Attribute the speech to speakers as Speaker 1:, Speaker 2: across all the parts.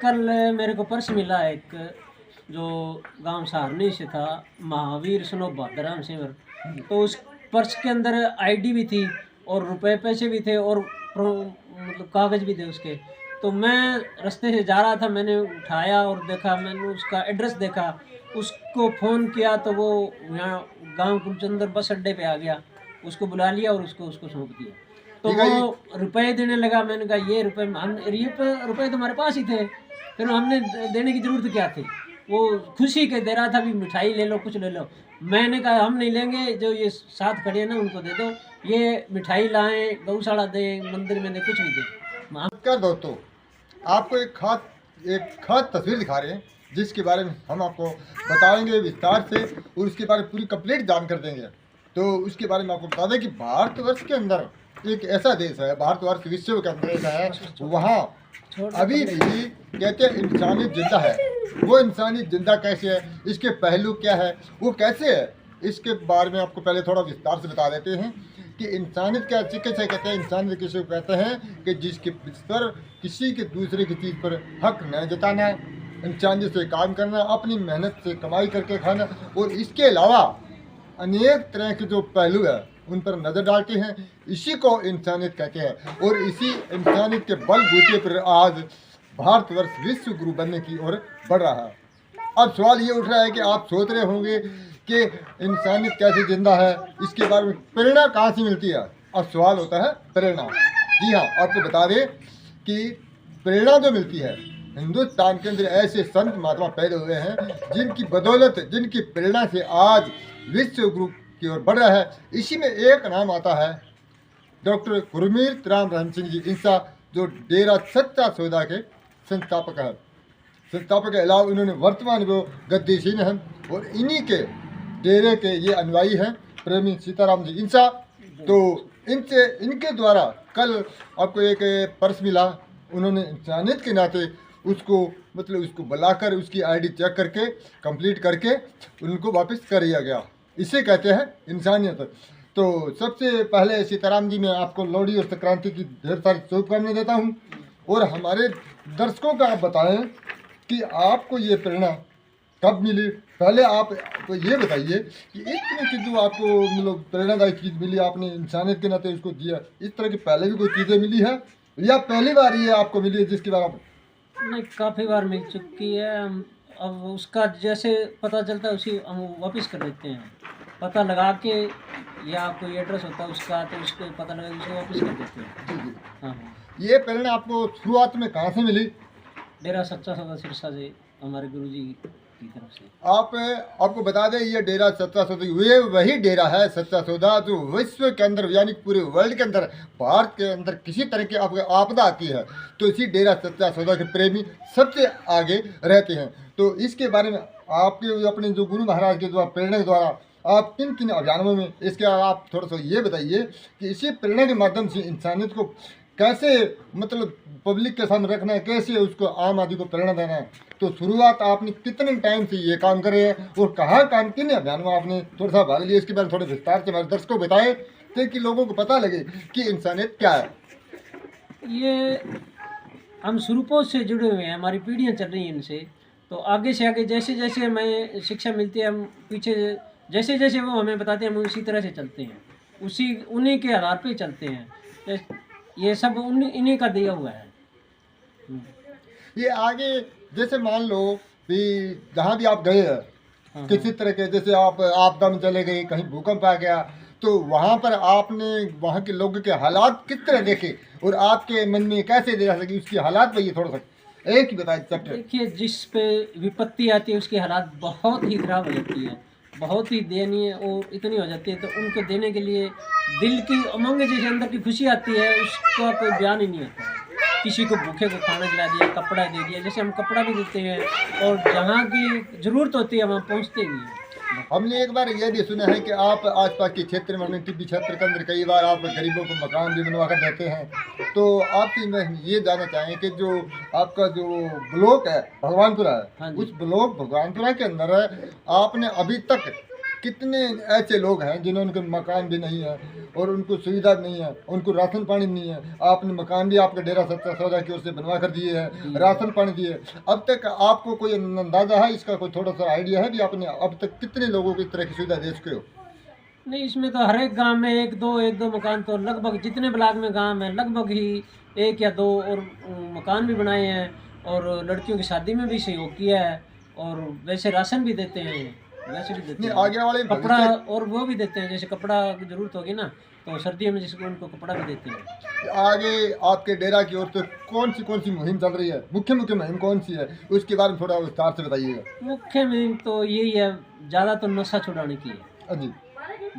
Speaker 1: कल मेरे को पर्स मिला एक, जो गांव सहारनी से था, महावीर सनोप भादराम सिंह। तो उस पर्स के अंदर आईडी भी थी और रुपए पैसे भी थे और मतलब कागज़ भी थे उसके। तो मैं रास्ते से जा रहा था, मैंने उठाया और देखा, मैंने उसका एड्रेस देखा, उसको फ़ोन किया तो वो यहाँ गांव कुलचंदर बस अड्डे पे आ गया। उसको बुला लिया और उसको सौंप दिया। तो वो रुपए देने लगा। मैंने कहा ये रुपए रुपए तो हमारे पास ही थे, फिर हमने देने की ज़रूरत क्या थी। वो खुशी के दे रहा था, भी मिठाई ले लो, कुछ ले लो। मैंने कहा हम नहीं लेंगे, जो ये साथ खड़े हैं ना उनको दे दो, ये मिठाई लाएं, गौशाला दें, मंदिर में दें, कुछ भी दें।
Speaker 2: नमस्कार दोस्तों, आपको एक खास तस्वीर दिखा रहे हैं जिसके बारे में हम आपको बताएंगे विस्तार से और उसके बारे में पूरी कंप्लीट जानकारी देंगे। तो उसके बारे में आपको बता दें कि भारतवर्ष के अंदर एक ऐसा देश है, भारतवर्ष विश्व के अंदर ऐसा है, वहाँ अभी भी कहते हैं इंसानियत जिंदा है। वो इंसानियत जिंदा कैसे है, इसके पहलू क्या है, वो कैसे है, इसके बारे में आपको पहले थोड़ा विस्तार से बता देते हैं कि इंसानियत क्या कैसे कहते हैं। इंसानियत किसी को कहते हैं कि जिसके पर किसी के दूसरे की चीज़ पर हक न जताना, इंसानियत से काम करना, अपनी मेहनत से कमाई करके खाना, और इसके अलावा अनेक तरह के जो पहलू है उन पर नज़र डालते हैं। इसी को इंसानियत कहते हैं और इसी इंसानियत के बलबूते पर आज भारतवर्ष विश्व गुरु बनने की ओर बढ़ रहा है। अब सवाल ये उठ रहा है कि आप सोच रहे होंगे कि इंसानियत कैसे जिंदा है, इसके बारे में प्रेरणा कहाँ से मिलती है। अब सवाल होता है प्रेरणा। जी हाँ, आपको बता दें कि प्रेरणा जो मिलती है, हिंदुस्तान के अंदर ऐसे संत महात्मा पैदा हुए हैं जिनकी बदौलत, जिनकी प्रेरणा से आज विश्व गुरु की ओर बढ़ रहा है। इसी में एक नाम आता है डॉक्टर गुरमीत राम रहन सिंह जी इंसा, जो डेरा सच्चा सौदा के संस्थापक हैं। संस्थापक के अलावा इन्होंने वर्तमान वो गद्दीशीन हैं और इन्हीं के डेरे के ये अनुयायी हैं प्रेमी सीताराम जी इंसा। तो इनके द्वारा कल आपको एक पर्स मिला, उन्होंने इंसानियत के नाते उसको बुलाकर उसकी आईडी चेक करके कंप्लीट करके उनको वापस कर दिया गया। इसे कहते हैं इंसानियत। तो सबसे पहले सीताराम जी, मैं आपको लोहड़ी और संक्रांति की ढेर सारी शुभकामनाएं देता हूं और हमारे दर्शकों का आप बताएं कि आपको ये प्रेरणा कब मिली। पहले आप तो ये बताइए कि इस तरह की जो आपको मतलब प्रेरणादायक चीज़ मिली, आपने इंसानियत के नाते उसको दिया, इस तरह की पहले भी कोई चीज़ें मिली है या पहली बार ये आपको मिली है जिसके बारे में?
Speaker 1: नहीं, काफ़ी बार मिल चुकी है। अब उसका जैसे पता चलता है उसी हम वापस कर देते हैं। पता लगा के, या कोई एड्रेस होता है उसका, तो उसको पता लगा के उसको वापस कर देते हैं।
Speaker 2: जी जी।
Speaker 1: हाँ,
Speaker 2: ये प्रेरणा आपको शुरुआत में कहाँ से मिली?
Speaker 1: डेरा सच्चा सौदा सिरसा से, हमारे गुरुजी की तरफ से।
Speaker 2: आपको बता दें ये डेरा सच्चा सौदा, ये वही डेरा है सच्चा सौदा जो विश्व के अंदर यानी पूरे वर्ल्ड के अंदर, भारत के अंदर किसी तरह की आपदा आती है तो इसी डेरा सच्चा सौदा के प्रेमी सबसे आगे रहते हैं। तो इसके बारे में आपके अपने जो गुरु महाराज के द्वारा, प्रेरणा के द्वारा आप किन किन अभियानों में, इसके आप थोड़ा सा ये बताइए कि इसी प्रेरणा के माध्यम से इंसानियत को कैसे मतलब पब्लिक के सामने रखना है, कैसे उसको आम आदमी को प्रेरणा देना है। तो शुरुआत आपने कितने टाइम से ये काम करे हैं और कहाँ काम, किन अभियान में आपने थोड़ा सा भाग लिया, इसके बारे में थोड़े विस्तार से हमारे दर्शकों को बताएं ताकि लोगों को पता लगे कि इंसानियत क्या है।
Speaker 1: ये हम शुरू से जुड़े हुए हैं, हमारी पीढ़ियाँ चल रही हैं इनसे। तो आगे से आगे जैसे जैसे हमें शिक्षा मिलती है, हम पीछे जैसे जैसे वो हमें बताते हैं हम उसी तरह से चलते हैं, उन्हीं के आधार पे चलते हैं। ये सब इन्हीं का दिया हुआ है।
Speaker 2: ये आगे जैसे मान लो कि जहाँ भी आप गए हैं किसी तरह के, जैसे आप आपदा में चले गए, कहीं भूकंप आ गया, तो वहाँ पर आपने वहाँ के लोगों के हालात किस तरह देखे और आपके मन में कैसे दे सके उसकी हालात बताइए थोड़ा सा, एक ही बताइए चैप्टर।
Speaker 1: देखिए, जिस पे विपत्ति आती है उसकी हालात बहुत ही खराब हो जाती है, बहुत ही दयनीय और इतनी हो जाती है। तो उनको देने के लिए दिल की उमंग, जैसे अंदर की खुशी आती है, उसका कोई बयान ही नहीं होता है। किसी को भूखे को खाना खिला दिया, कपड़ा दे दिया, जैसे हम कपड़ा भी देते हैं और जहाँ की ज़रूरत होती है वहाँ पहुँचते भी हैं।
Speaker 2: हमने एक बार ये भी सुना है कि आप आसपास के क्षेत्र में, अपने टिब्बी क्षेत्र के अंदर कई बार आप गरीबों को मकान भी बनवा कर देते हैं। तो आपसे मैं ये जानना चाहें कि जो आपका जो ब्लॉक है भगवानपुरा है,
Speaker 1: हाँ,
Speaker 2: उस ब्लॉक भगवानपुरा के अंदर आपने अभी तक कितने ऐसे लोग हैं जिन्होंने मकान भी नहीं है और उनको सुविधा भी नहीं है, उनको राशन पानी भी नहीं है। आपने मकान भी आपका डेरा सच्चा सौदा की ओर से बनवा कर दिए हैं, राशन पानी दिए। अब तक आपको कोई अंदाजा है इसका, कोई थोड़ा सा आइडिया है भी आपने अब तक कितने लोगों को इस तरह की सुविधा दे चुके हो?
Speaker 1: नहीं, इसमें तो हर एक गांव में एक दो मकान तो लगभग, जितने ब्लॉक में गांव है लगभग ही एक या दो और मकान भी बनाए हैं, और लड़कियों की शादी में भी सहयोग किया है, और वैसे राशन भी देते हैं, वैसे भी देते
Speaker 2: नहीं,
Speaker 1: हैं,
Speaker 2: आगे वाले
Speaker 1: कपड़ा और वो भी देते हैं, जैसे कपड़ा की जरूरत होगी ना तो सर्दियों में जिसको उनको कपड़ा भी देते हैं।
Speaker 2: आगे आपके डेरा की ओर से कौन सी मुहिम चल रही है, मुख्य मुहिम कौन सी है, उसके बारे में थोड़ा विस्तार से बताइएगा।
Speaker 1: मुख्य मुहिम तो यही है, ज़्यादा तो नशा छुड़ाने की है।
Speaker 2: हाँ जी।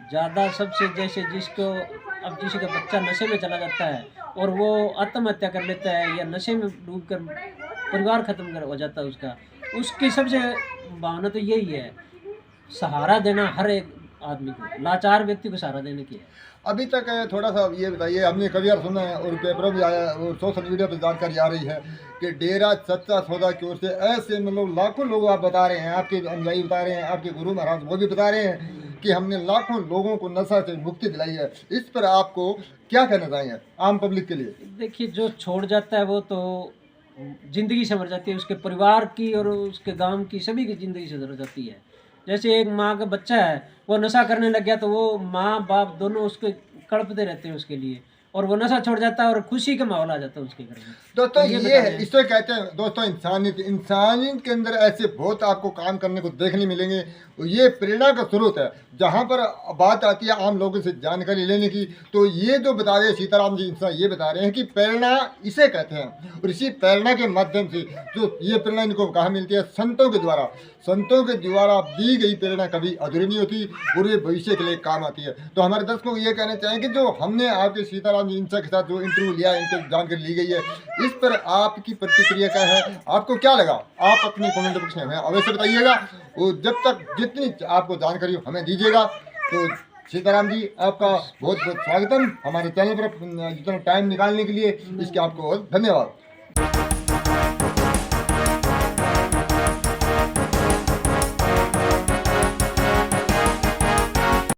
Speaker 1: ज़्यादा सबसे, जैसे जिसको अब किसी का बच्चा नशे में चला जाता है और वो आत्महत्या कर लेता है या नशे में डूबकर परिवार खत्म कर हो जाता है उसका, उसकी सबसे भावना तो यही है, सहारा देना हर एक आदमी को, लाचार व्यक्ति को सहारा देने की है।
Speaker 2: अभी तक थोड़ा सा ये बताइए, हमने कभी यार सुना है और पेपरों में आया और सोशल मीडिया पर जानकारी आ रही है कि डेरा सच्चा सौदा की ओर से ऐसे मतलब लाखों लोग, आप बता रहे हैं, आपके अनुयायी बता रहे हैं, आपके गुरु महाराज वो भी बता रहे हैं कि हमने लाखों लोगों को नशा से मुक्ति दिलाई है। इस पर आपको क्या कहना चाहेंगे आम पब्लिक के लिए?
Speaker 1: देखिए, जो छोड़ जाता है वो तो ज़िंदगी संवर जाती है, उसके परिवार की और उसके गांव की सभी की ज़िंदगी संवर जाती है। जैसे एक माँ का बच्चा है, वो नशा करने लग गया तो वो माँ बाप दोनों उसके कड़पते रहते हैं उसके लिए, और वो नशा छोड़ जाता है और खुशी का माहौल आ जाता है उसके घर में।
Speaker 2: दोस्तों
Speaker 1: तो
Speaker 2: ये है, इसे कहते हैं दोस्तों इंसानियत के अंदर ऐसे बहुत आपको काम करने को देखने मिलेंगे। ये प्रेरणा का स्रोत है। जहाँ पर बात आती है आम लोगों से जानकारी लेने की, तो ये जो बता रहे हैं सीताराम जी इंसान, ये बता रहे हैं कि प्रेरणा इसे कहते हैं, और इसी प्रेरणा के माध्यम से जो ये प्रेरणा इनको कहाँ मिलती है, संतों के द्वारा। संतों के द्वारा दी गई प्रेरणा कभी अधूरी नहीं होती और ये भविष्य के लिए काम आती है। तो हमारे दर्शकों को ये कहना चाहेंगे कि जो हमने आपके सीताराम जी इंसान के साथ जो इंटरव्यू लिया है, इनसे जानकारी ली गई है, इस पर आपकी प्रतिक्रिया क्या है, आपको क्या लगा, आप अपने कमेंट बॉक्स में हमें अवश्य बताइएगा। और जब तक जितनी आपको जानकारी हो हमें दीजिएगा। तो सीताराम जी, आपका बहुत बहुत स्वागतम हमारे चैनल पर, जितना टाइम निकालने के लिए इसके आपको बहुत धन्यवाद।